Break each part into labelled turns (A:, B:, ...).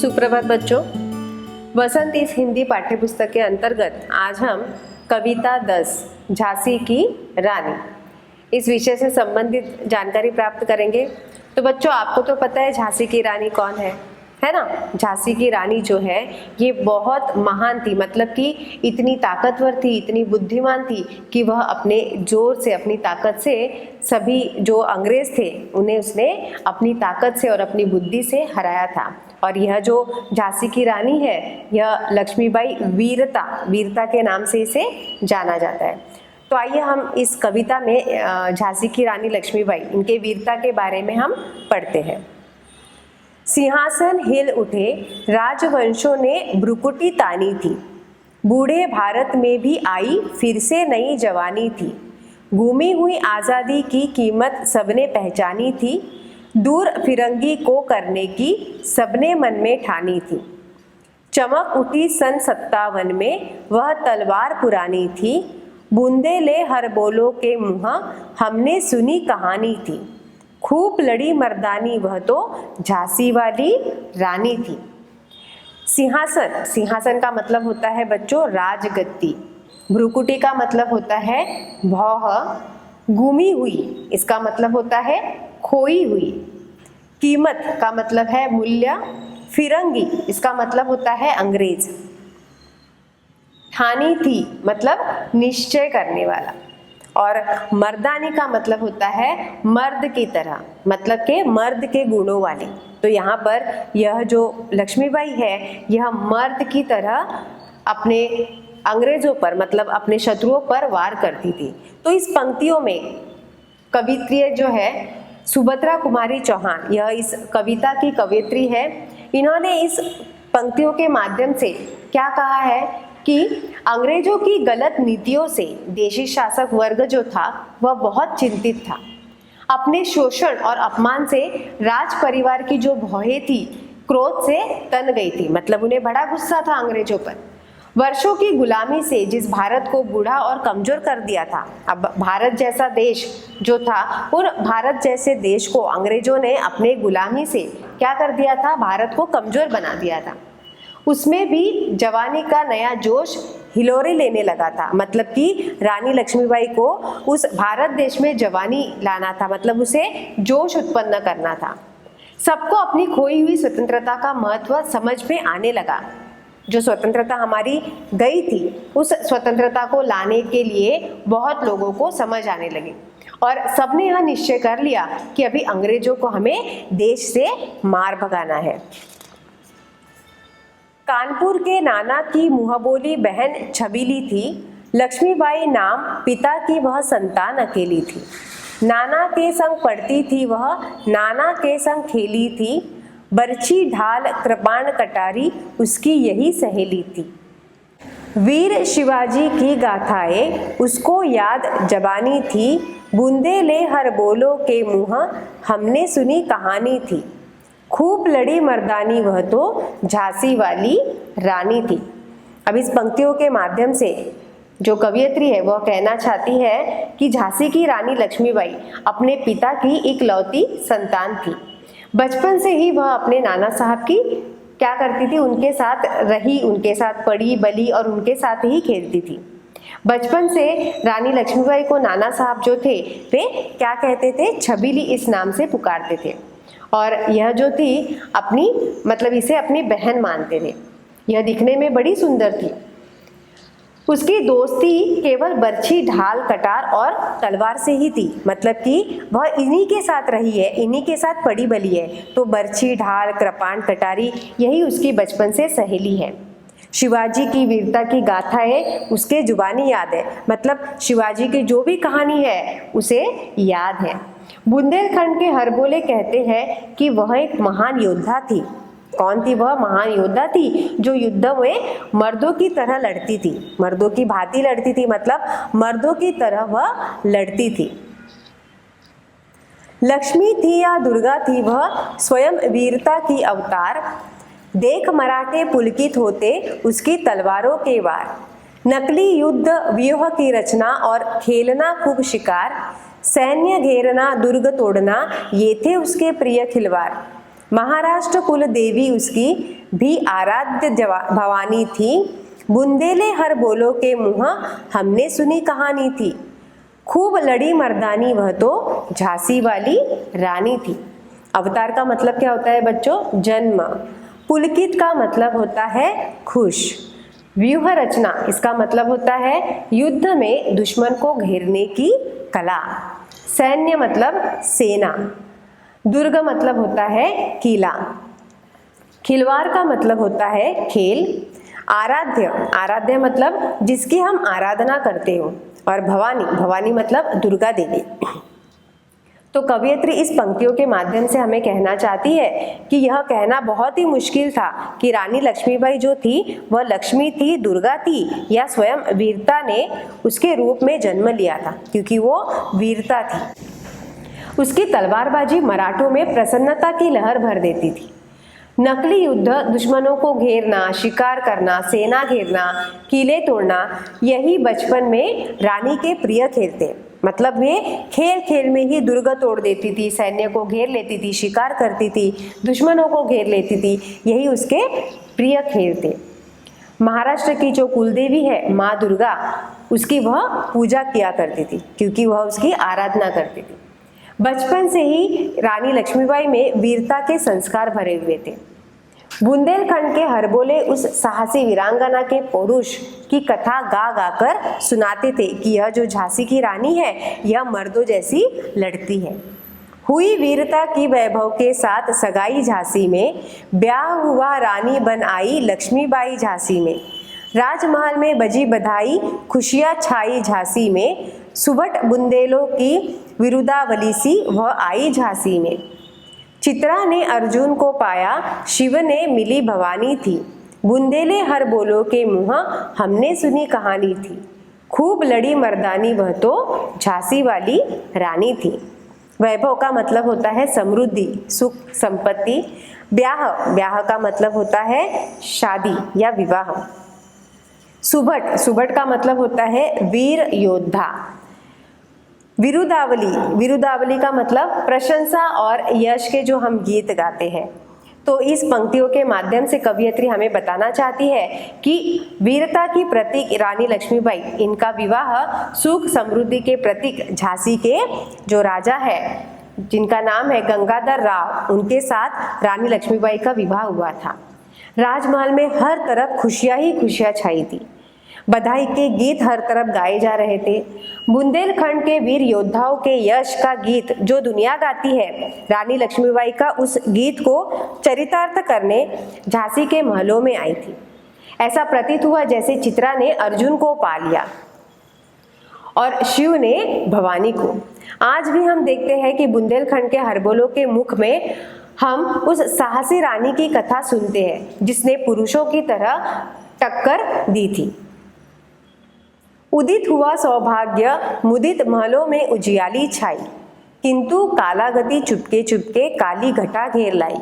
A: सुप्रभात बच्चों। वसंत इस हिंदी पाठ्यपुस्तक के अंतर्गत आज हम कविता 10 झांसी की रानी इस विषय से संबंधित जानकारी प्राप्त करेंगे। तो बच्चों, आपको तो पता है झांसी की रानी कौन है ना। झांसी की रानी जो है ये बहुत महान थी, मतलब कि इतनी ताकतवर थी, इतनी बुद्धिमान थी कि वह अपने जोर से, अपनी ताकत से सभी जो अंग्रेज थे उन्हें उसने अपनी ताकत से और अपनी बुद्धि से हराया था। और यह जो झांसी की रानी है यह लक्ष्मीबाई वीरता के नाम से इसे जाना जाता है। तो आइए हम इस कविता में झांसी की रानी लक्ष्मीबाई, इनके वीरता के बारे में हम पढ़ते हैं। सिंहासन हिल उठे, राजवंशों ने भ्रुकुटी तानी थी। बूढ़े भारत में भी आई फिर से नई जवानी थी। घूमी हुई आज़ादी की कीमत सबने पहचानी थी। दूर फिरंगी को करने की सबने मन में ठानी थी। चमक उठी सन 57 में, वह तलवार पुरानी थी। बूंदे ले हर बोलो के मुँह, हमने सुनी कहानी थी। खूब लड़ी मर्दानी, वह तो झांसी वाली रानी थी। सिंहासन का मतलब होता है बच्चों राजगद्दी। भ्रुकुटी का मतलब होता है भौह। गुमी हुई इसका मतलब होता है खोई हुई। कीमत का मतलब है मूल्य। फिरंगी इसका मतलब होता है अंग्रेज। ठानी थी मतलब निश्चय करने वाला। और मर्दानी का मतलब होता है मर्द की तरह, मतलब के मर्द के गुणों वाली। तो यहाँ पर यह जो लक्ष्मीबाई है यह मर्द की तरह अपने अंग्रेजों पर, मतलब अपने शत्रुओं पर वार करती थी। तो इस पंक्तियों में कवित्री जो है सुभद्रा कुमारी चौहान, यह इस कविता की कवयित्री है। इन्होंने इस पंक्तियों के माध्यम से क्या कहा है कि अंग्रेजों की गलत नीतियों से देशी शासक वर्ग जो था वह बहुत चिंतित था। अपने शोषण और अपमान से राज परिवार की जो भौहें थी क्रोध से तन गई थी, मतलब उन्हें बड़ा गुस्सा था अंग्रेजों पर। वर्षों की गुलामी से जिस भारत को बूढ़ा और कमजोर कर दिया था, अब भारत जैसा देश जो था, और भारत जैसे देश को अंग्रेजों ने अपने गुलामी से क्या कर दिया था, भारत को कमजोर बना दिया था। उसमें भी जवानी का नया जोश हिलोरे लेने लगा था, मतलब कि रानी लक्ष्मीबाई को उस भारत देश में जवानी लाना था, मतलब उसे जोश उत्पन्न करना था। सबको अपनी खोई हुई स्वतंत्रता का महत्व समझ में आने लगा। जो स्वतंत्रता हमारी गई थी उस स्वतंत्रता को लाने के लिए बहुत लोगों को समझ आने लगी और सबने यह निश्चय कर लिया कि अभी अंग्रेजों को हमें देश से मार भगाना है। कानपुर के नाना की मुंहबोली बहन छबीली थी। लक्ष्मीबाई नाम पिता की वह संतान अकेली थी। नाना के संग पढ़ती थी वह, नाना के संग खेली थी। बरछी ढाल कृपाण कटारी उसकी यही सहेली थी। वीर शिवाजी की गाथाएं उसको याद जबानी थी। बूंदे ले हर बोलो के मुँह, हमने सुनी कहानी थी। खूब लड़ी मर्दानी, वह तो झांसी वाली रानी थी। अब इस पंक्तियों के माध्यम से जो कवयित्री है वह कहना चाहती है कि झांसी की रानी लक्ष्मीबाई अपने पिता की इकलौती संतान थी। बचपन से ही वह अपने नाना साहब की क्या करती थी, उनके साथ रही, उनके साथ पढ़ी बली और उनके साथ ही खेलती थी। बचपन से रानी लक्ष्मीबाई को नाना साहब जो थे वे क्या कहते थे, छबीली इस नाम से पुकारते थे। और यह जो थी अपनी, मतलब इसे अपनी बहन मानते थे। यह दिखने में बड़ी सुंदर थी। उसकी दोस्ती केवल बरछी ढाल कटार और तलवार से ही थी, मतलब कि वह इन्हीं के साथ रही है, इन्हीं के साथ पड़ी बली है। तो बरछी ढाल कृपाण कटारी यही उसकी बचपन से सहेली है। शिवाजी की वीरता की गाथाएं उसके जुबानी याद है, मतलब शिवाजी की जो भी कहानी है उसे याद है। बुंदेलखंड के हरबोले कहते हैं कि वह एक महान योद्धा थी। कौन थी वह महान योद्धा थी? जो युद्ध में मर्दों की तरह लड़ती थी, मर्दों की भांति लड़ती थी, मतलब मर्दों की तरह वह लड़ती थी। लक्ष्मी थी या दुर्गा थी वह, स्वयं वीरता की अवतार। देख मराठे पुलकित होते उसकी तलवारों के वार। नकली युद्ध व्यूह की रचना और खेलना खूब शिकार। सैन्य घेरना दुर्ग तोड़ना ये थे उसके प्रिय खिलवाड़। महाराष्ट्र कुल देवी उसकी भी आराध्य भवानी थी। बुंदेले हर बोलो के मुँह हमने सुनी कहानी थी। खूब लड़ी मर्दानी वह तो झांसी वाली रानी थी। अवतार का मतलब क्या होता है बच्चों? जन्म। पुलकित का मतलब होता है खुश। व्यूह रचना, इसका मतलब होता है युद्ध में दुश्मन को घेरने की कला। सैन्य मतलब सेना। दुर्ग मतलब होता है किला। खिलवाड़ का मतलब होता है खेल। आराध्य, आराध्य मतलब जिसकी हम आराधना करते हो। और भवानी, भवानी मतलब दुर्गा देवी। तो कवयित्री इस पंक्तियों के माध्यम से हमें कहना चाहती है कि यह कहना बहुत ही मुश्किल था कि रानी लक्ष्मीबाई जो थी वह लक्ष्मी थी, दुर्गा थी, या स्वयं वीरता ने उसके रूप में जन्म लिया था, क्योंकि वो वीरता थी। उसकी तलवारबाजी मराठों में प्रसन्नता की लहर भर देती थी। नकली युद्ध, दुश्मनों को घेरना, शिकार करना, सेना घेरना, किले तोड़ना, यही बचपन में रानी के प्रिय खेल थे। मतलब वे खेल खेल में ही दुर्ग तोड़ देती थी, सैन्य को घेर लेती थी, शिकार करती थी, दुश्मनों को घेर लेती थी, यही उसके प्रिय खेल थे। महाराष्ट्र की जो कुलदेवी है माँ दुर्गा, उसकी वह पूजा किया करती थी, क्योंकि वह उसकी आराधना करती थी। बचपन से ही रानी लक्ष्मीबाई में वीरता के संस्कार भरे हुए थे। बुंदेलखंड के हरबोले उस साहसी वीरांगना के पौरुष की कथा गा गा कर सुनाते थे कि यह जो झांसी की रानी है यह मर्दों जैसी लड़ती है। हुई वीरता की वैभव के साथ सगाई झांसी में, ब्याह हुआ रानी बन आई लक्ष्मीबाई झांसी में। राजमहल में बजी बधाई, खुशियाँ छाई झांसी में। सुबट बुंदेलों की विरुदावली सी वह आई झांसी में। चित्रा ने अर्जुन को पाया, शिव ने मिली भवानी थी। बुंदेले हर बोलो के मुँह हमने सुनी कहानी थी। खूब लड़ी मर्दानी वह तो झांसी वाली रानी थी। वैभव का मतलब होता है समृद्धि, सुख, संपत्ति। ब्याह, ब्याह का मतलब होता है शादी या विवाह। सुबट, सुबट का मतलब होता है वीर योद्धा। विरुदावली, विरुदावली का मतलब प्रशंसा और यश के जो हम गीत गाते हैं। तो इस पंक्तियों के माध्यम से कवयित्री हमें बताना चाहती है कि वीरता की प्रतीक रानी लक्ष्मीबाई, इनका विवाह सुख समृद्धि के प्रतीक झांसी के जो राजा है जिनका नाम है गंगाधर राव, उनके साथ रानी लक्ष्मीबाई का विवाह हुआ था। राजमहल में हर तरफ खुशियां ही खुशियां छाई थी। बधाई के गीत हर तरफ गाए जा रहे थे। बुंदेलखंड के वीर योद्धाओं के यश का गीत जो दुनिया गाती है, रानी लक्ष्मीबाई का उस गीत को चरितार्थ करने झांसी के महलों में आई थी। ऐसा प्रतीत हुआ जैसे चित्रा ने अर्जुन को पा लिया और शिव ने भवानी को। आज भी हम देखते हैं कि बुंदेलखंड के हरबोलों के मुख में हम उस साहसी रानी की कथा सुनते हैं जिसने पुरुषों की तरह टक्कर दी थी। उदित हुआ सौभाग्य, मुदित महलों में उजियाली छाई, किंतु कालागति चुपके चुपके काली घटा घेर लाई।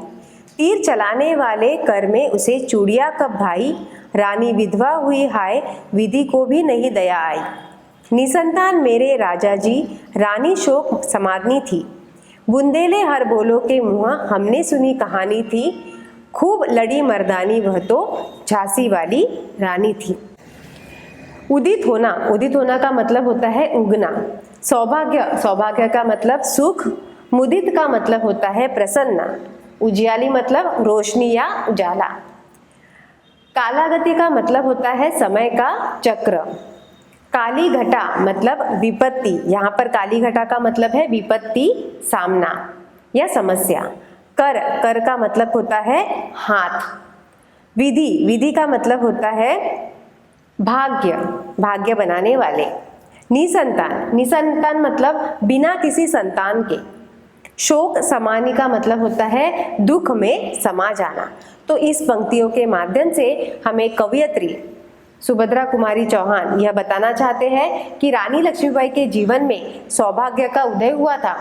A: तीर चलाने वाले कर में उसे चूड़िया कब भाई, रानी विधवा हुई हाय, विधि को भी नहीं दया आई। निसंतान मेरे राजा जी, रानी शोक समाधनी थी। बुंदेले हर बोलो के मुँह हमने सुनी कहानी थी। खूब लड़ी मर्दानी वह तो झांसी वाली रानी थी। उदित होना, उदित होना का मतलब होता है उगना। सौभाग्य, सौभाग्य का मतलब सुख। मुदित का मतलब होता है प्रसन्न। उजियाली मतलब रोशनी या उजाला। कालागति का मतलब होता है समय का चक्र। काली घटा मतलब विपत्ति, यहाँ पर काली घटा का मतलब है विपत्ति, सामना या समस्या। कर, कर का मतलब होता है हाथ। विधि, विधि का मतलब होता है भाग्य, भाग्य बनाने वाले। निसंतान, निसंतान मतलब बिना किसी संतान के। शोक समानी का मतलब होता है दुख में समा जाना। तो इस पंक्तियों के माध्यम से हमें कवयित्री सुभद्रा कुमारी चौहान यह बताना चाहते हैं कि रानी लक्ष्मीबाई के जीवन में सौभाग्य का उदय हुआ था।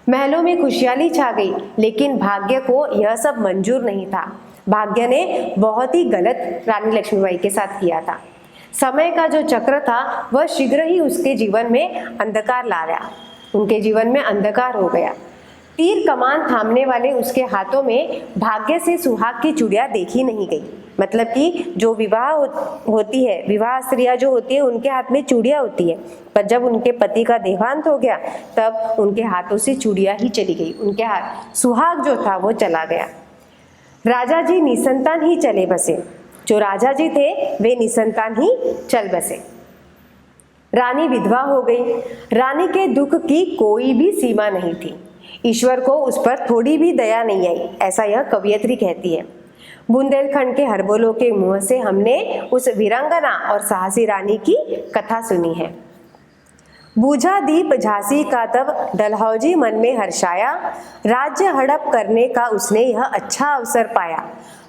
A: महलों में खुशहाली छा गई, लेकिन भाग्य को यह सब मंजूर नहीं था। भाग्य ने बहुत ही गलत रानी लक्ष्मीबाई के साथ किया था। समय का जो चक्र था वह शीघ्र ही उसके जीवन में अंधकार ला गया, उनके जीवन में अंधकार हो गया। तीर कमान थामने वाले उसके हाथों में भाग्य से सुहाग की चूड़ियां देखी नहीं गई। मतलब कि जो विवाह होती है, विवाह स्त्रियां जो होती है उनके हाथ में चूड़ियां होती है, पर जब उनके पति का देहांत हो गया तब उनके हाथों से चूड़ियां ही चली गई, उनके हाथ सुहाग जो था वो चला गया। राजा जी निसंतान ही चले बसे, जो राजा जी थे वे निसंतान ही चल बसे। रानी विधवा हो गई। रानी के दुख की कोई भी सीमा नहीं थी। ईश्वर को उस पर थोड़ी भी दया नहीं आई, ऐसा यह कवियत्री कहती है। बुंदेलखंड के हरबोलों के मुंह से हमने उस वीरांगना और साहसी रानी की कथा सुनी है। बूझा दीप झांसी का तब डलहौजी मन में हर्षाया, राज्य हड़प करने का उसने यह अच्छा अवसर पाया।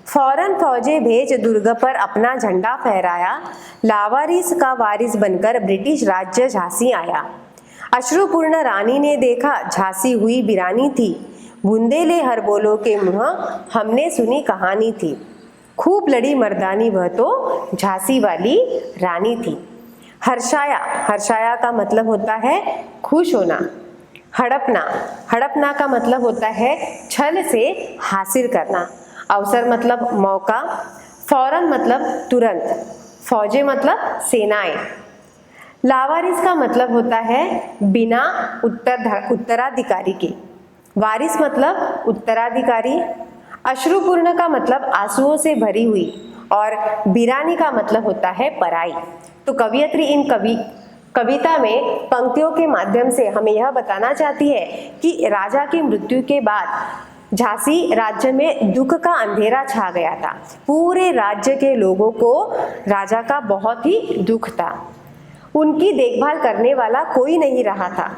A: फौरन फौजे भेज दुर्ग पर अपना झंडा फहराया, लावारिस का वारिस बनकर ब्रिटिश राज्य झांसी आया। अश्रुपूर्ण रानी ने देखा झांसी हुई वीरानी थी, बुंदेले हरबोलों के मुँह हमने सुनी कहानी थी। खूब लड़ी मर्दानी वह तो झांसी वाली रानी थी। हर्षाया, हर्षाया का मतलब होता है खुश होना। हड़पना, हड़पना का मतलब होता है छल से हासिल करना। अवसर मतलब मौका। फौरन मतलब तुरंत। फौजे मतलब सेनाएं। लावारिस का मतलब होता है बिना उत्तराधिकारी के। वारिस मतलब उत्तराधिकारी। अश्रुपूर्ण का मतलब आंसुओं से भरी हुई, और वीरानी का मतलब होता है पराई। तो कवियत्री इन कविता में पंक्तियों के माध्यम से हमें यह बताना चाहती है कि राजा की मृत्यु के बाद झांसी राज्य में दुख का अंधेरा छा गया था। पूरे राज्य के लोगों को राजा का बहुत ही दुख था। उनकी देखभाल करने वाला कोई नहीं रहा था।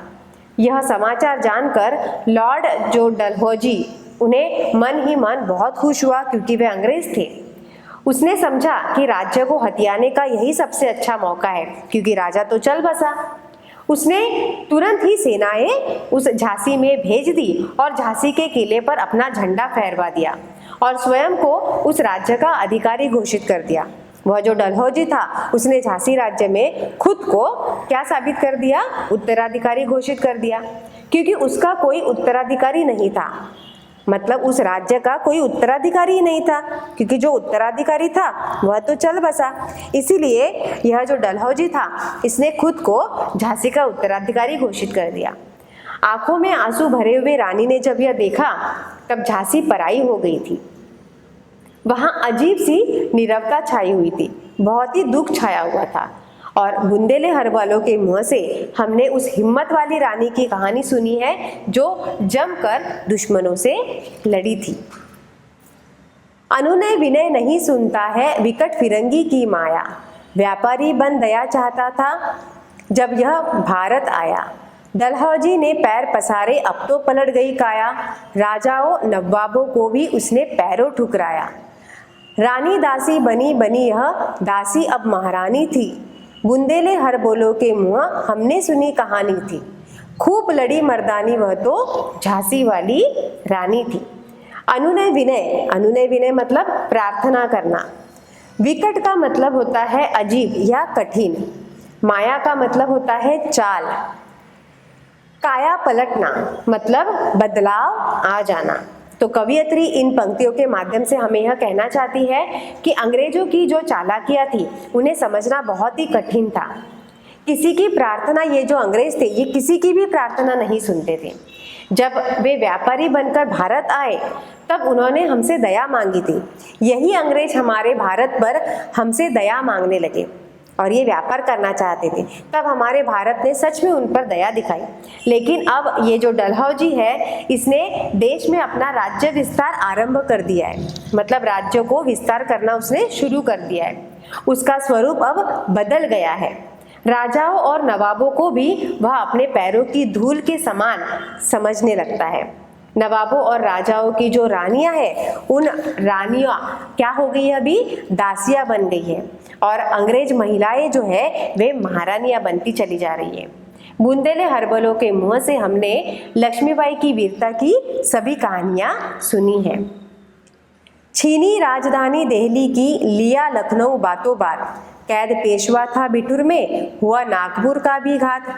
A: यह समाचार जानकर लॉर्ड जो डलहौजी, उन्हें मन ही मन बहुत खुश हुआ, क्योंकि वे अंग्रेज थे। उसने समझा कि राज्य को हथियाने का यही सबसे अच्छा मौका है, क्योंकि राजा तो चल बसा। उसने तुरंत ही सेनाएं उस झांसी में भेज दी और झांसी के किले पर अपना झंडा फहरवा दिया और स्वयं को उस राज्य का अधिकारी घोषित कर दिया। वह जो डलहौजी था उसने झांसी राज्य में खुद को क्या साबित कर दिया? उत्तराधिकारी घोषित कर दिया, क्योंकि उसका कोई उत्तराधिकारी नहीं था। मतलब उस राज्य का कोई उत्तराधिकारी नहीं था, क्योंकि जो उत्तराधिकारी था वह तो चल बसा। इसीलिए यह जो डलहौजी था इसने खुद को झांसी का उत्तराधिकारी घोषित कर दिया। आंखों में आंसू भरे हुए रानी ने जब यह देखा तब झांसी पराई हो गई थी। वहां अजीब सी नीरवता छाई हुई थी, बहुत ही दुख छाया हुआ था। और बुंदेले हरवालों के मुंह से हमने उस हिम्मत वाली रानी की कहानी सुनी है जो जमकर दुश्मनों से लड़ी थी। अनुनय विनय नहीं सुनता है विकट फिरंगी की माया, व्यापारी बन दया चाहता था जब यह भारत आया। डलहौजी ने पैर पसारे अब तो पलट गई काया, राजाओं नवाबों को भी उसने पैरों ठुकराया। रानी दासी बनी बनी यह दासी अब महारानी थी, बुंदेले हरबोलों के मुँह हमने सुनी कहानी थी। खूब लड़ी मर्दानी वह तो झांसी वाली रानी थी। अनुनय विनय, अनुनय विनय मतलब प्रार्थना करना। विकट का मतलब होता है अजीब या कठिन। माया का मतलब होता है चाल। काया पलटना मतलब बदलाव आ जाना। तो कवियत्री इन पंक्तियों के माध्यम से हमें यह कहना चाहती है कि अंग्रेजों की जो चालाकियां थी उन्हें समझना बहुत ही कठिन था। किसी की प्रार्थना, ये जो अंग्रेज थे ये किसी की भी प्रार्थना नहीं सुनते थे। जब वे व्यापारी बनकर भारत आए तब उन्होंने हमसे दया मांगी थी। यही अंग्रेज हमारे भारत पर हमसे दया मांगने लगे और ये व्यापार करना चाहते थे। तब हमारे भारत ने सच में उन पर दया दिखाई। लेकिन अब ये जो डलहौजी है इसने देश में अपना राज्य विस्तार आरंभ कर दिया है। मतलब राज्यों को विस्तार करना उसने शुरू कर दिया है। उसका स्वरूप अब बदल गया है। राजाओं और नवाबों को भी वह अपने पैरों की धूल के समान समझने लगता है। नवाबों और राजाओं की जो रानियां हैं उन रानियां क्या हो गई है, अभी दासियां बन गई है, और अंग्रेज महिलाएं जो है वे महारानियां बनती चली जा रही है। बुंदेले हरबोलों के मुंह से हमने लक्ष्मीबाई की वीरता की सभी कहानियां सुनी है। छीनी राजधानी दिल्ली की, लिया लखनऊ बातों बात, कैद पेशवा था बिठुर में, हुआ नागपुर का भी घात।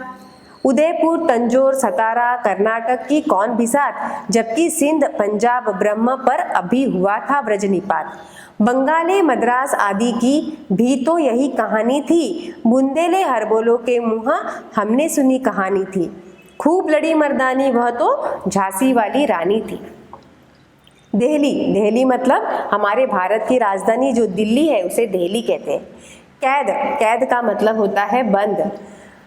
A: उदयपुर, तंजौर, सतारा, कर्नाटक की कौन बिसात, जबकि सिंध, पंजाब, ब्रह्म पर अभी हुआ था व्रजनिपात। बंगाले, मद्रास आदि की भी तो यही कहानी थी, बुंदेले हरबोलों के मुँह हमने सुनी कहानी थी। खूब लड़ी मर्दानी वह तो झांसी वाली रानी थी। देहली, देहली मतलब हमारे भारत की राजधानी जो दिल्ली है उसे देहली कहते हैं। कैद, कैद का मतलब होता है बंद।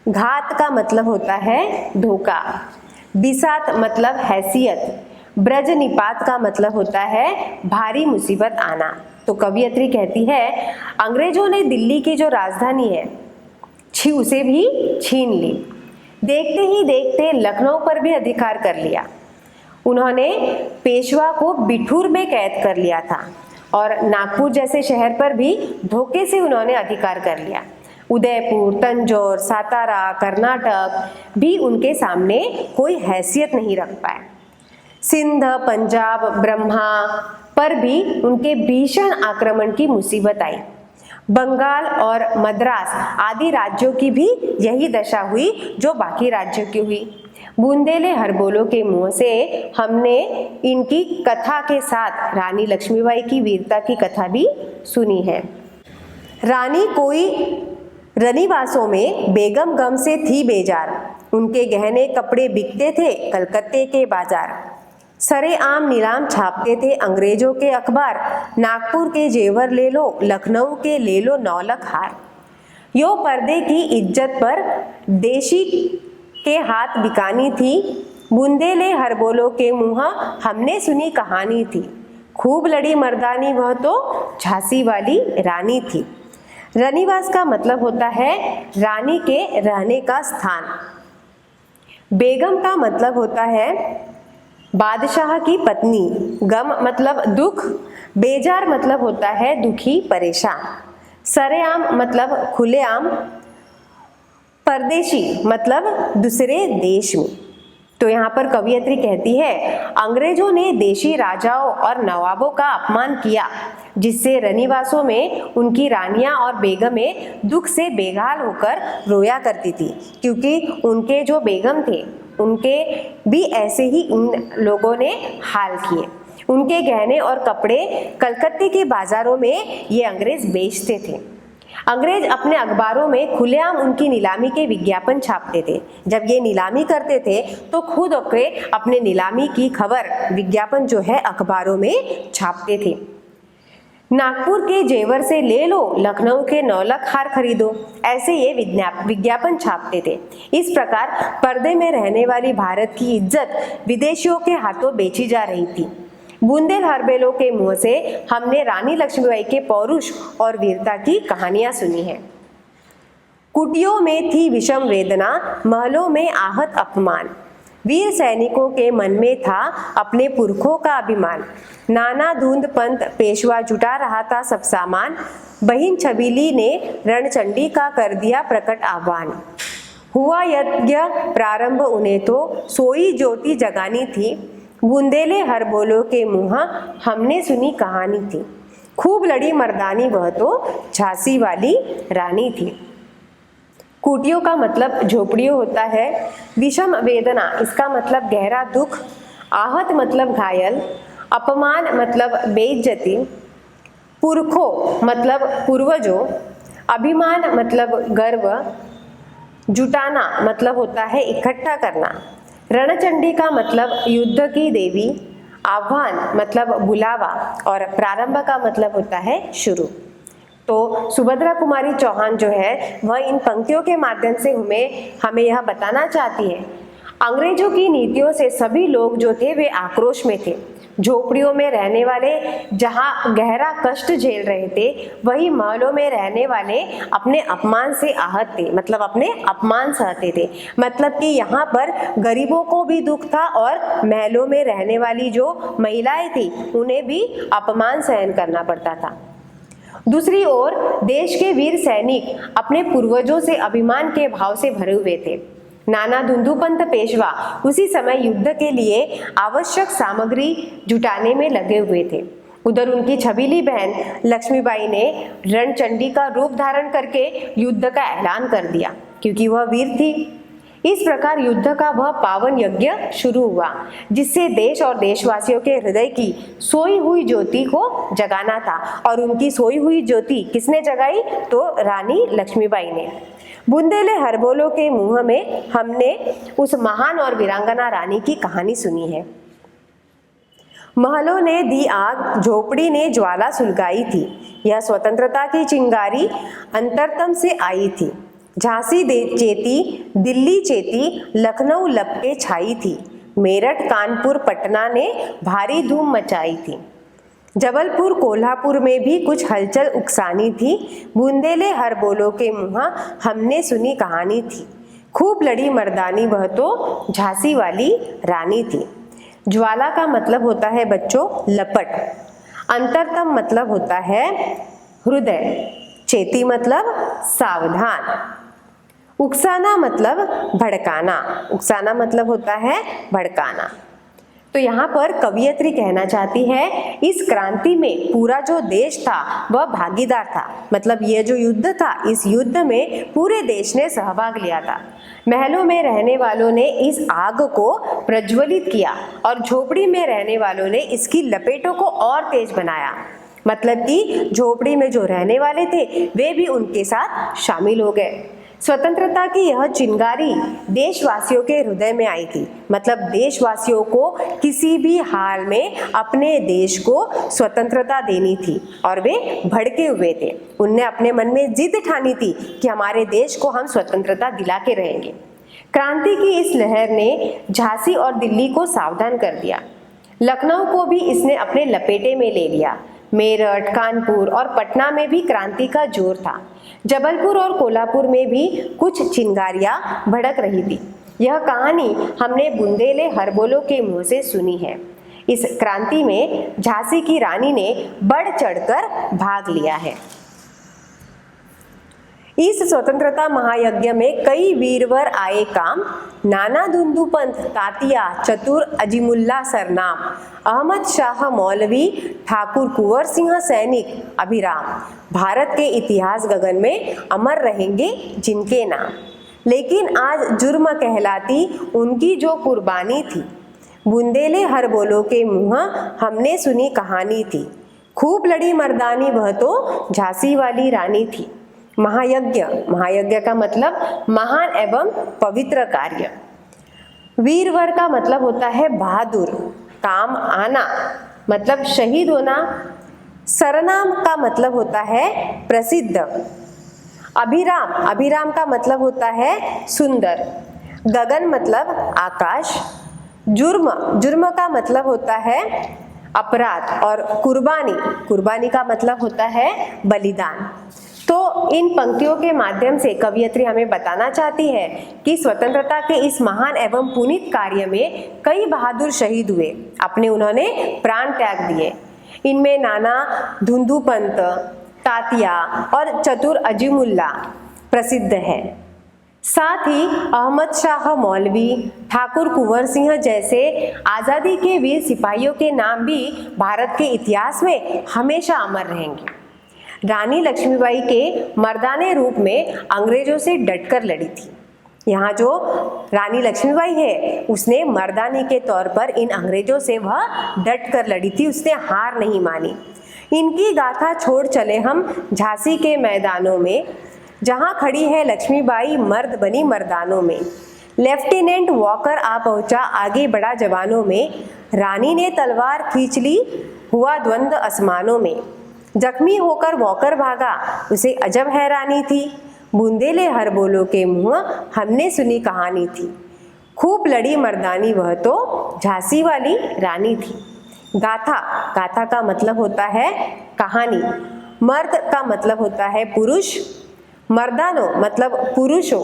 A: घात का मतलब होता है धोखा। बिसात मतलब हैसियत। ब्रज निपात का मतलब होता है भारी मुसीबत आना। तो कवियत्री कहती है, अंग्रेजों ने दिल्ली की जो राजधानी है उसे भी छीन ली। देखते ही देखते लखनऊ पर भी अधिकार कर लिया। उन्होंने पेशवा को बिठूर में कैद कर लिया था और नागपुर जैसे शहर पर भी धोखे से उन्होंने अधिकार कर लिया। उदयपुर, तंजौर, सातारा, कर्नाटक भी उनके सामने कोई हैसियत नहीं रख पाए। सिंध, पंजाब, ब्रह्मा पर भी उनके भीषण आक्रमण की मुसीबत आई। बंगाल और मद्रास आदि राज्यों की भी यही दशा हुई जो बाकी राज्यों की हुई। बुंदेले हरबोलों के मुंह से हमने इनकी कथा के साथ रानी लक्ष्मीबाई की वीरता की कथा भी सुनी है। रानी कोई रनिवासों में बेगम गम से थी बेजार, उनके गहने कपड़े बिकते थे कलकत्ते के बाजार। सरेआम नीलाम छापते थे अंग्रेजों के अखबार, नागपुर के जेवर ले लो, लखनऊ के ले लो 9 लाख हार। यो पर्दे की इज्जत पर देशी के हाथ बिकानी थी, बुंदेले हरबोलों के मुँह हमने सुनी कहानी थी। खूब लड़ी मर्दानी वह तो झांसी वाली रानी थी। रनिवास का मतलब होता है रानी के रहने का स्थान। बेगम का मतलब होता है बादशाह की पत्नी। गम मतलब दुख। बेजार मतलब होता है दुखी, परेशान। सरेआम मतलब खुलेआम। परदेशी मतलब दूसरे देश में। तो यहाँ पर कवियत्री कहती है, अंग्रेजों ने देशी राजाओं और नवाबों का अपमान किया, जिससे रनिवासों में उनकी रानियां और बेगमें दुख से बेहाल होकर रोया करती थी, क्योंकि उनके जो बेगम थे उनके भी ऐसे ही उन लोगों ने हाल किए। उनके गहने और कपड़े कलकत्ते के बाजारों में ये अंग्रेज बेचते थे। अंग्रेज अपने अखबारों में खुलेआम उनकी नीलामी के विज्ञापन छापते थे। जब ये नीलामी करते थे तो खुद अपने नीलामी की खबर विज्ञापन जो है अखबारों में छापते थे। नागपुर के जेवर से ले लो, लखनऊ के 9 लाख हार खरीदो, ऐसे ये विज्ञापन छापते थे। इस प्रकार पर्दे में रहने वाली भारत की इज्जत विदेशियों के हाथों बेची जा रही थी। बुंदेल हरबोलों के मुंह से हमने रानी लक्ष्मीबाई के पौरुष और वीरता की कहानियां सुनी हैं। कुटियों में थी विषम वेदना, महलों में आहत अपमान। वीर सैनिकों के मन में था अपने पुरखों का अभिमान। नाना धुंध पंत पेशवा जुटा रहा था सब सामान। बहिन छबीली ने रणचंडी का कर दिया प्रकट आह्वान। हुआ यज्ञ प्रारंभ उन्हें तो सोई ज्योति जगानी थी। बुंदेले हरबोलों के मुँह हमने सुनी कहानी थी। खूब लड़ी मर्दानी वह तो झांसी वाली रानी थी। कुटियों का मतलब झोपड़ियों होता है। विषम वेदना इसका मतलब गहरा दुख। आहत मतलब घायल। अपमान मतलब बेइज्जती। पुरखों मतलब पूर्वजों। अभिमान मतलब गर्व। जुटाना मतलब होता है इकट्ठा करना। रणचंडी का मतलब युद्ध की देवी। आह्वान मतलब बुलावा और प्रारंभ का मतलब होता है शुरू। तो सुभद्रा कुमारी चौहान जो है वह इन पंक्तियों के माध्यम से हमें यह बताना चाहती है, अंग्रेजों की नीतियों से सभी लोग जो थे वे आक्रोश में थे। झोपड़ियों में रहने वाले जहां गहरा कष्ट झेल रहे थे, वही महलों में रहने वाले अपने अपमान से आहत थे, मतलब अपने अपमान सहते थे। मतलब कि यहाँ पर गरीबों को भी दुख था और महलों में रहने वाली जो महिलाएं थी उन्हें भी अपमान सहन करना पड़ता था। दूसरी ओर देश के वीर सैनिक अपने पूर्वजों से अभिमान के भाव से भरे हुए थे। नाना धुंधुपंत पेशवा उसी समय युद्ध के लिए आवश्यक सामग्री जुटाने में लगे हुए थे। उधर उनकी छबीली बहन लक्ष्मीबाई ने रणचंडी का रूप धारण करके युद्ध का ऐलान कर दिया, क्योंकि वह वीर थी। इस प्रकार युद्ध का वह पावन यज्ञ शुरू हुआ जिससे देश और देशवासियों के हृदय की सोई हुई ज्योति को जगाना था। और उनकी सोई हुई ज्योति किसने जगाई? तो रानी लक्ष्मीबाई ने। बुंदेले हरबोलों के मुंह में हमने उस महान और वीरांगना रानी की कहानी सुनी है। महलों ने दी आग, झोपड़ी ने ज्वाला सुलगाई थी। यह स्वतंत्रता की चिंगारी अंतरतम से आई थी। झांसी चेती, दिल्ली चेती, लखनऊ लपके छाई थी। मेरठ, कानपुर, पटना ने भारी धूम मचाई थी। जबलपुर, कोल्हापुर में भी कुछ हलचल उकसानी थी। बुंदेले हरबोलों के मुँह हमने सुनी कहानी थी। खूब लड़ी मर्दानी वह तो झांसी वाली रानी थी। ज्वाला का मतलब होता है बच्चों लपट। अंतरतम मतलब होता है हृदय। चेती मतलब सावधान। उकसाना मतलब भड़काना। उकसाना मतलब होता है भड़काना। तो यहाँ पर कवियत्री कहना चाहती है इस क्रांति में पूरा जो देश था वह भागीदार था। मतलब ये जो युद्ध था, इस युद्ध में पूरे देश ने सहभाग लिया था। महलों में रहने वालों ने इस आग को प्रज्वलित किया और झोपड़ी में रहने वालों ने इसकी लपेटों को और तेज बनाया। मतलब कि झोपड़ी में जो रहने वाले थे वे भी उनके साथ शामिल हो गए। स्वतंत्रता की यह चिंगारी देशवासियों के हृदय में आई थी। मतलब देशवासियों को किसी भी हाल में अपने देश को स्वतंत्रता देनी थी और वे भड़के हुए थे। उनने अपने मन में जिद ठानी थी कि हमारे देश को हम स्वतंत्रता दिला के रहेंगे। क्रांति की इस लहर ने झांसी और दिल्ली को सावधान कर दिया। लखनऊ को भी इसने अपने लपेटे में ले लिया। मेरठ, कानपुर और पटना में भी क्रांति का जोर था। जबलपुर और कोल्हापुर में भी कुछ चिंगारियां भड़क रही थी। यह कहानी हमने बुंदेले हरबोलों के मुंह से सुनी है। इस क्रांति में झांसी की रानी ने बढ़ चढ़कर भाग लिया है। इस स्वतंत्रता महायज्ञ में कई वीरवर आए काम। नाना दुंदू पंत, तातिया, चतुर अजीमुल्ला सरनाम, अहमद शाह मौलवी, ठाकुर कुंवर सिंह सैनिक, अभिराम। भारत के इतिहास गगन में अमर रहेंगे जिनके नाम। लेकिन आज जुर्म कहलाती उनकी जो कुर्बानी थी। बुंदेले हरबोलों के मुँह हमने सुनी कहानी थी। खूब लड़ी मर्दानी वह तो झांसी वाली रानी थी। महायज्ञ, महायज्ञ का मतलब महान एवं पवित्र कार्य। वीरवर का मतलब होता है बहादुर, काम आना, मतलब शहीद होना। सरनाम का मतलब होता है प्रसिद्ध। अभिराम, अभिराम का मतलब होता है सुंदर। गगन मतलब आकाश। जुर्म, जुर्म का मतलब होता है अपराध। और कुर्बानी, कुर्बानी का मतलब होता है बलिदान। तो इन पंक्तियों के माध्यम से कवियत्री हमें बताना चाहती है कि स्वतंत्रता के इस महान एवं पुनीत कार्य में कई बहादुर शहीद हुए, अपने उन्होंने प्राण त्याग दिए। इनमें नाना धुंधु पंत, तातिया और चतुर अजीमुल्ला प्रसिद्ध है। साथ ही अहमद शाह मौलवी, ठाकुर कुंवर सिंह जैसे आज़ादी के वीर सिपाहियों के नाम भी भारत के इतिहास में हमेशा अमर रहेंगे। रानी लक्ष्मीबाई के मर्दाने रूप में अंग्रेजों से डटकर लड़ी थी। यहाँ जो रानी लक्ष्मीबाई है उसने मर्दानी के तौर पर इन अंग्रेजों से वह डटकर लड़ी थी, उसने हार नहीं मानी। इनकी गाथा छोड़ चले हम झांसी के मैदानों में, जहाँ खड़ी है लक्ष्मीबाई मर्द बनी मर्दानों में। लेफ्टिनेंट वॉकर आ पहुँचा, आगे बढ़ा जवानों में। रानी ने तलवार खींच ली, हुआ द्वंद्व आसमानों में। जख्मी होकर वॉकर भागा, उसे अजब हैरानी थी। बुंदेले हरबोलों के मुँह हमने सुनी कहानी थी। खूब लड़ी मर्दानी वह तो झांसी वाली रानी थी। गाथा, गाथा का मतलब होता है कहानी। मर्द का मतलब होता है पुरुष। मर्दानो मतलब पुरुषों।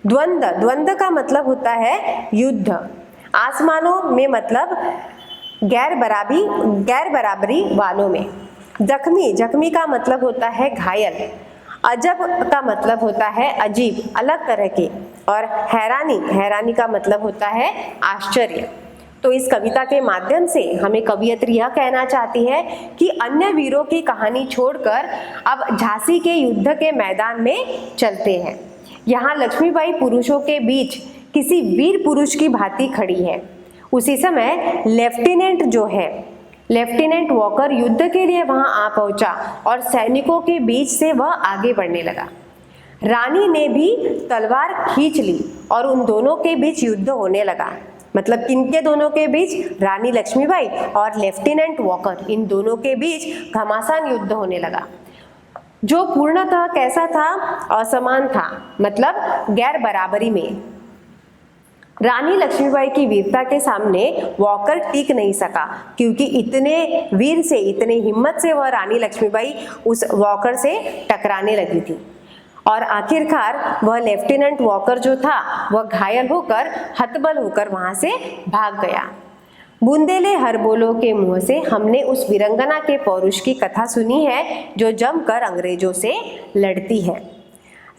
A: द्वंद्व, द्वंद्व का मतलब होता है युद्ध। आसमानों में मतलब गैर बराबरी वालों में। जख्मी, जख्मी का मतलब होता है घायल। अजब का मतलब होता है अजीब, अलग तरह के। और हैरानी, हैरानी का मतलब होता है आश्चर्य। तो इस कविता के माध्यम से हमें कवियत्री यह कहना चाहती है कि अन्य वीरों की कहानी छोड़कर अब झांसी के युद्ध के मैदान में चलते हैं। यहाँ लक्ष्मीबाई पुरुषों के बीच किसी वीर पुरुष की भांति खड़ी है। उसी समय लेफ्टिनेंट जो है, लेफ्टिनेंट वॉकर युद्ध के लिए वहां आ पहुंचा और सैनिकों के बीच से वह आगे बढ़ने लगा। रानी ने भी तलवार खींच ली और उन दोनों के बीच युद्ध होने लगा। मतलब किनके दोनों के बीच? रानी लक्ष्मीबाई और लेफ्टिनेंट वॉकर, इन दोनों के बीच घमासान युद्ध होने लगा, जो पूर्णतः कैसा था? असमान था, मतलब गैर बराबरी में। रानी लक्ष्मीबाई की वीरता के सामने वॉकर टिक नहीं सका, क्योंकि इतने वीर से, इतने हिम्मत से वह रानी लक्ष्मीबाई उस वॉकर से टकराने लगी थी। और आखिरकार वह लेफ्टिनेंट वॉकर जो था वह घायल होकर, हतबल होकर वहां से भाग गया। बुंदेले हरबोलों के मुंह से हमने उस वीरंगना के पौरुष की कथा सुनी है जो जमकर अंग्रेजों से लड़ती है।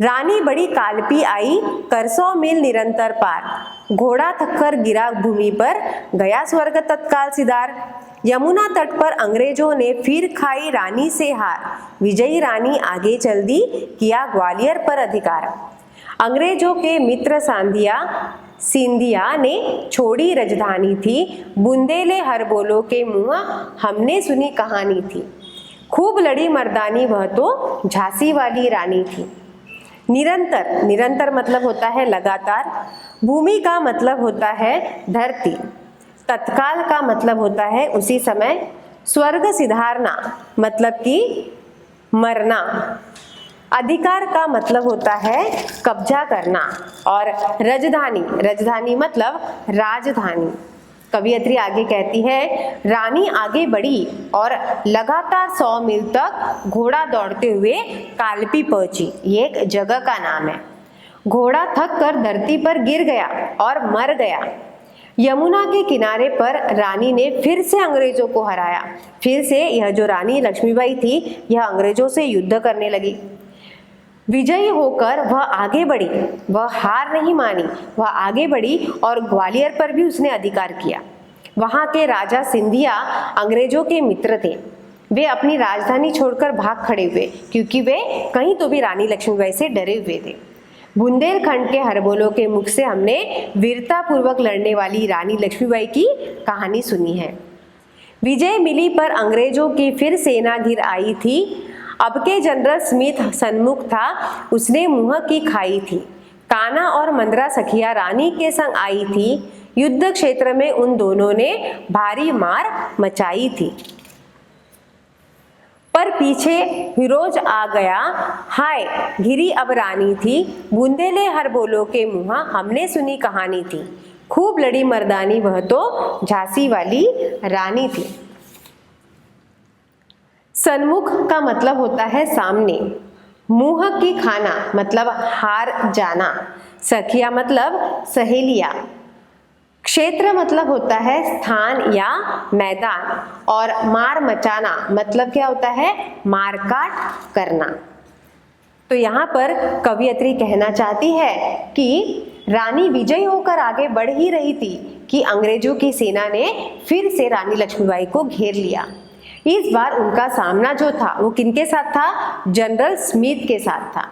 A: रानी बड़ी कालपी आई, कर 100 मील निरंतर पार, घोड़ा थककर गिरा भूमि पर, गया स्वर्ग तत्काल सिधार। यमुना तट पर अंग्रेजों ने फिर खाई रानी से हार, विजयी रानी आगे चल दी, किया ग्वालियर पर अधिकार। अंग्रेजों के मित्र सिंधिया ने छोड़ी राजधानी थी, बुंदेले हरबोलों के मुंह हमने सुनी कहानी थी। खूब लड़ी मर्दानी वह तो झांसी वाली रानी थी। निरंतर, निरंतर मतलब होता है लगातार। भूमि का मतलब होता है धरती। तत्काल का मतलब होता है उसी समय। स्वर्ग सिधारना मतलब कि मरना। अधिकार का मतलब होता है कब्जा करना। और राजधानी, राजधानी मतलब राजधानी। कवियत्री आगे कहती है, रानी आगे बढ़ी और लगातार 100 मील तक घोड़ा दौड़ते हुए कालपी पहुंची। ये एक जगह का नाम है। घोड़ा थक कर धरती पर गिर गया और मर गया। यमुना के किनारे पर रानी ने फिर से अंग्रेजों को हराया। फिर से यह जो रानी लक्ष्मीबाई थी, यह अंग्रेजों से युद्ध करने लगी। विजयी होकर वह आगे बढ़ी, वह हार नहीं मानी, वह आगे बढ़ी और ग्वालियर पर भी उसने अधिकार किया। वहां के राजा सिंधिया अंग्रेजों के मित्र थे। वे अपनी राजधानी छोड़कर भाग खड़े हुए, क्योंकि वे कहीं तो भी रानी लक्ष्मीबाई से डरे हुए थे। बुंदेलखंड के हरबोलों के मुख से हमने वीरता पूर्वक लड़ने वाली रानी लक्ष्मीबाई की कहानी सुनी है। विजय मिली पर अंग्रेजों की फिर सेना घिर आई थी। अब के जनरल स्मिथ सन्मुख था, उसने मुंह की खाई थी। काना और मंद्रा सखिया रानी के संग आई थी। युद्ध क्षेत्र में उन दोनों ने भारी मार मचाई थी। पर पीछे फिरोज आ गया, हाय घिरी अब रानी थी। बुंदेले हरबोलों के मुंह हमने सुनी कहानी थी। खूब लड़ी मर्दानी वह तो झांसी वाली रानी थी। सन्मुख का मतलब होता है सामने। मुंह की खाना मतलब हार जाना। सखिया मतलब सहेलिया। क्षेत्र मतलब होता है स्थान या मैदान। और मार मचाना मतलब क्या होता है? मारकाट करना। तो यहाँ पर कवियत्री कहना चाहती है कि रानी विजयी होकर आगे बढ़ ही रही थी कि अंग्रेजों की सेना ने फिर से रानी लक्ष्मीबाई को घेर लिया। इस बार उनका सामना जो था वो किनके साथ था? जनरल स्मिथ के साथ था,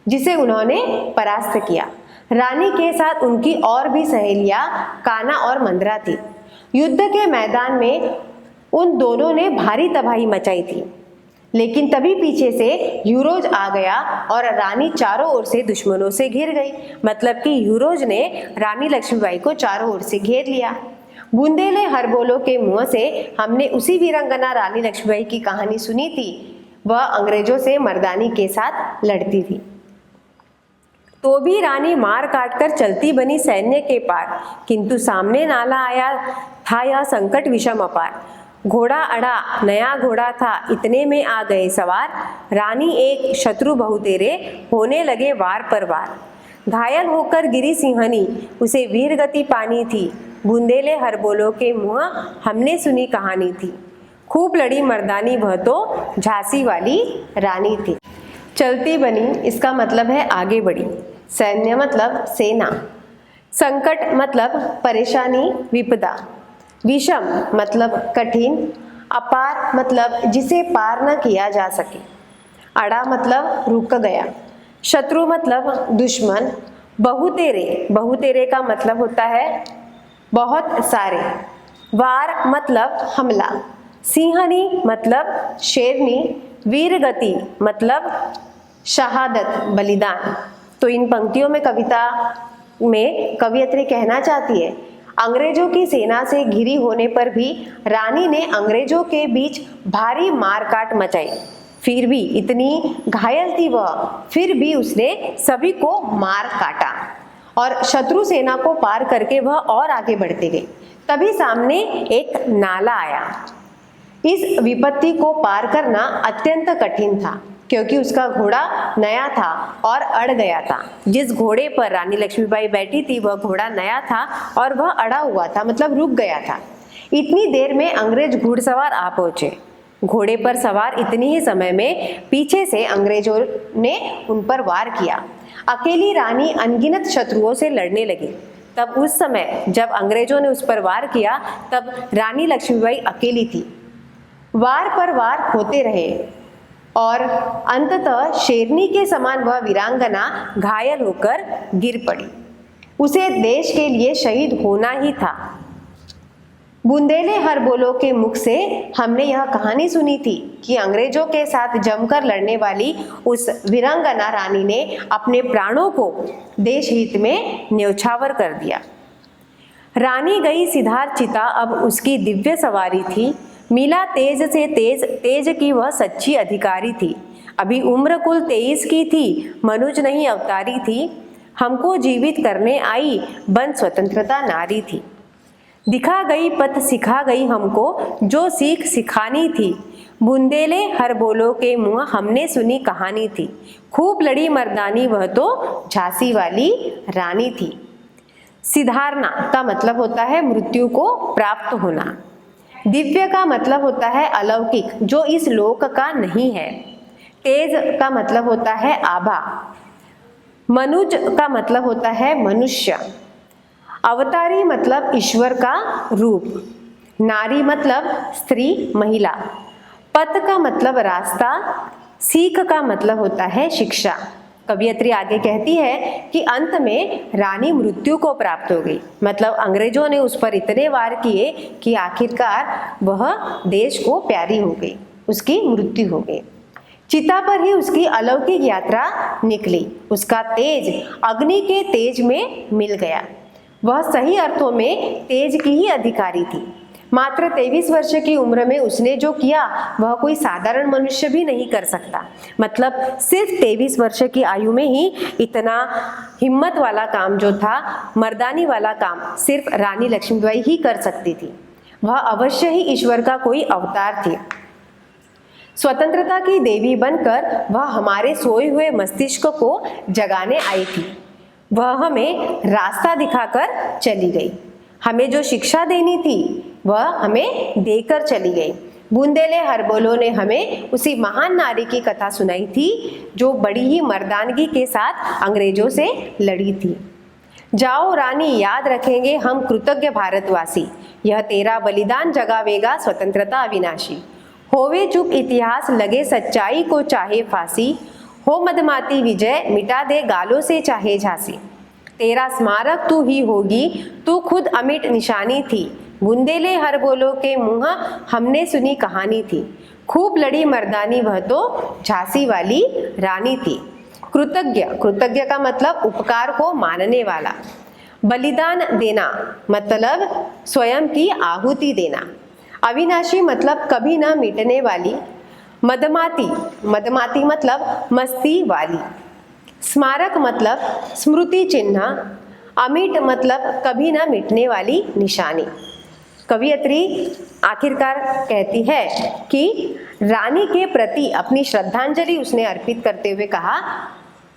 A: जिसे उन्होंने परास्त किया। रानी के साथ उनकी और भी सहेलियां काना और मंद्रा थी। युद्ध के मैदान में उन दोनों ने भारी तबाही मचाई थी, लेकिन तभी पीछे से यूरोज आ गया और रानी चारों ओर से दुश्मनों से घिर गई। मतलब कि यूरोज ने रानी लक्ष्मीबाई को चारों ओर से घेर लिया। बुंदेले हरबोलों के मुंह से हमने उसी वीरंगना रानी लक्ष्मीबाई की कहानी सुनी थी। वह अंग्रेजों से मर्दानी के साथ लड़ती थी। तो भी रानी मार काट कर चलती बनी सैन्य के पार, किंतु सामने नाला आया था यह संकट विषम अपार। घोड़ा अड़ा नया घोड़ा था, इतने में आ गए सवार। रानी एक शत्रु बहु तेरे, होने लगे वार पर वार। घायल होकर गिरी सिंहनी, उसे वीर गति पानी थी। बुंदेले हरबोलों के मुंह हमने सुनी कहानी थी। खूब लड़ी मर्दानी वह तो झांसी वाली रानी थी। चलती बनी इसका मतलब है आगे बढ़ी। सैन्य मतलब सेना। संकट मतलब परेशानी, विपदा। विषम मतलब कठिन। अपार मतलब जिसे पार न किया जा सके। अड़ा मतलब रुक गया। शत्रु मतलब दुश्मन। बहुतेरे, बहुतेरे का मतलब होता है बहुत सारे। वार मतलब हमला। सिंहनी मतलब शेरनी। वीरगति मतलब शहादत, बलिदान। तो इन पंक्तियों में कविता में कवियत्री कहना चाहती है, अंग्रेजों की सेना से घिरी होने पर भी रानी ने अंग्रेजों के बीच भारी मारकाट मचाई। फिर भी इतनी घायल थी वह, फिर भी उसने सभी को मार काटा और शत्रु सेना को पार करके वह और आगे बढ़ती गई। तभी सामने एक नाला आया। इस विपत्ति को पार करना अत्यंत कठिन था, क्योंकि उसका घोड़ा नया था और अड़ गया था। जिस घोड़े पर रानी लक्ष्मीबाई बैठी थी वह घोड़ा नया था और वह अड़ा हुआ था, मतलब रुक गया था। इतनी देर में अंग्रेज घुड़सवार आ पहुंचे। घोड़े पर सवार इतनी ही समय में पीछे से अंग्रेजों ने उन पर वार किया। अकेली रानी अनगिनत शत्रुओं से लड़ने लगी। तब उस समय जब अंग्रेजों ने उस पर वार किया, तब रानी लक्ष्मीबाई अकेली थी। वार पर वार होते रहे और अंततः शेरनी के समान वह वीरांगना घायल होकर गिर पड़ी। उसे देश के लिए शहीद होना ही था। बुंदेले हरबोलो के मुख से हमने यह कहानी सुनी थी कि अंग्रेजों के साथ जमकर लड़ने वाली उस वीरांगना रानी ने अपने प्राणों को देश हित में न्यौछावर कर दिया। रानी गई सिधार चिता अब उसकी दिव्य सवारी थी। मिला तेज से तेज, तेज की वह सच्ची अधिकारी थी। अभी उम्र कुल 23 की थी, मनुज नहीं अवतारी थी। हमको जीवित करने आई, बन स्वतंत्रता नारी थी। दिखा गई पथ सिखा गई हमको, जो सीख सिखानी थी। बुंदेले हरबोलो के मुँह हमने सुनी कहानी थी। खूब लड़ी मर्दानी वह तो झांसी वाली रानी थी। सिधारना का मतलब होता है मृत्यु को प्राप्त होना। दिव्य का मतलब होता है अलौकिक, जो इस लोक का नहीं है। तेज का मतलब होता है आभा। मनुज का मतलब होता है मनुष्य। अवतारी मतलब ईश्वर का रूप। नारी मतलब स्त्री, महिला। पथ का मतलब रास्ता। सीख का मतलब होता है शिक्षा। कवियत्री आगे कहती है कि अंत में रानी मृत्यु को प्राप्त हो गई, मतलब अंग्रेजों ने उस पर इतने वार किए कि आखिरकार वह देश को प्यारी हो गई, उसकी मृत्यु हो गई। चिता पर ही उसकी अलौकिक यात्रा निकली। उसका तेज अग्नि के तेज में मिल गया। वह सही अर्थों में तेज की ही अधिकारी थी। मात्र 23 वर्ष की उम्र में उसने जो किया वह कोई साधारण मनुष्य भी नहीं कर सकता। मतलब सिर्फ 23 वर्ष की आयु में ही इतना हिम्मत वाला काम जो था, मर्दानी वाला काम, सिर्फ रानी लक्ष्मीबाई ही कर सकती थी। वह अवश्य ही ईश्वर का कोई अवतार थी। स्वतंत्रता की देवी बनकर वह हमारे सोए हुए मस्तिष्क को जगाने आई थी। वह हमें रास्ता दिखाकर चली गई। हमें जो शिक्षा देनी थी वह हमें देकर चली गई। बुंदेले हरबोलो ने हमें उसी महान नारी की कथा सुनाई थी जो बड़ी ही मर्दानगी के साथ अंग्रेजों से लड़ी थी। जाओ रानी, याद रखेंगे हम कृतज्ञ भारतवासी, यह तेरा बलिदान जगावेगा स्वतंत्रता अविनाशी। होवे चुप इतिहास, लगे सच्चाई को चाहे फांसी। हो मदमाती विजय, मिटा दे गालों से चाहे झांसी। तेरा स्मारक तू ही होगी, तू खुद अमिट निशानी थी। बुंदेले हरबोलो के मुँह हमने सुनी कहानी थी। खूब लड़ी मर्दानी वह तो झांसी वाली रानी थी। कृतज्ञ, कृतज्ञ का मतलब उपकार को मानने वाला। बलिदान देना मतलब स्वयं की आहुति देना। अविनाशी मतलब कभी न मिटने वाली। मदमाती, मदमाती मतलब मस्ती वाली। स्मारक मतलब स्मृति चिन्ह। अमिट मतलब कभी न मिटने वाली निशानी। कवियत्री आखिरकार कहती है कि रानी के प्रति अपनी श्रद्धांजलि उसने अर्पित करते हुए कहा,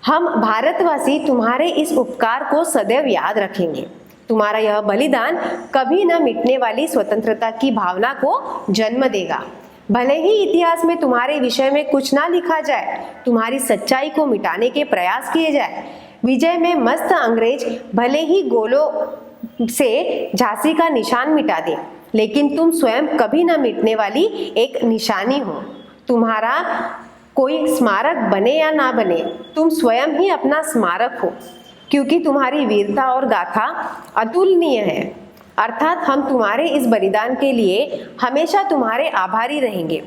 A: हम भारतवासी तुम्हारे इस उपकार को सदैव याद रखेंगे। तुम्हारा यह बलिदान कभी न मिटने वाली स्वतंत्रता की भावना को जन्म देगा। भले ही इतिहास में तुम्हारे विषय में कुछ ना लिखा जाए, तुम्हारी सच्चाई को मिटाने के प्रयास किए जाए। विजय में मस्त अंग्रेज भले ही गोलों से झांसी का निशान मिटा दे, लेकिन तुम स्वयं कभी न मिटने वाली एक निशानी हो। तुम्हारा कोई स्मारक बने या ना बने, तुम स्वयं ही अपना स्मारक हो। क्योंकि तुम्हारी वीरता और गाथा अतुलनीय है। अर्थात हम तुम्हारे इस बलिदान के लिए हमेशा तुम्हारे आभारी रहेंगे।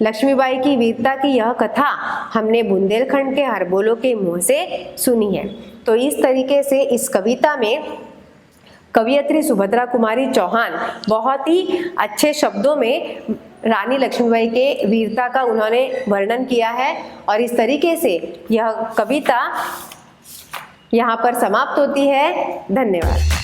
A: लक्ष्मीबाई की वीरता की यह कथा हमने बुंदेलखंड के हरबोलों के मुंह से सुनी है। तो इस तरीके से इस कविता में कवयित्री सुभद्रा कुमारी चौहान बहुत ही अच्छे शब्दों में रानी लक्ष्मीबाई के वीरता का उन्होंने वर्णन किया है और इस तरीके से यह कविता यहाँ पर समाप्त होती है। धन्यवाद।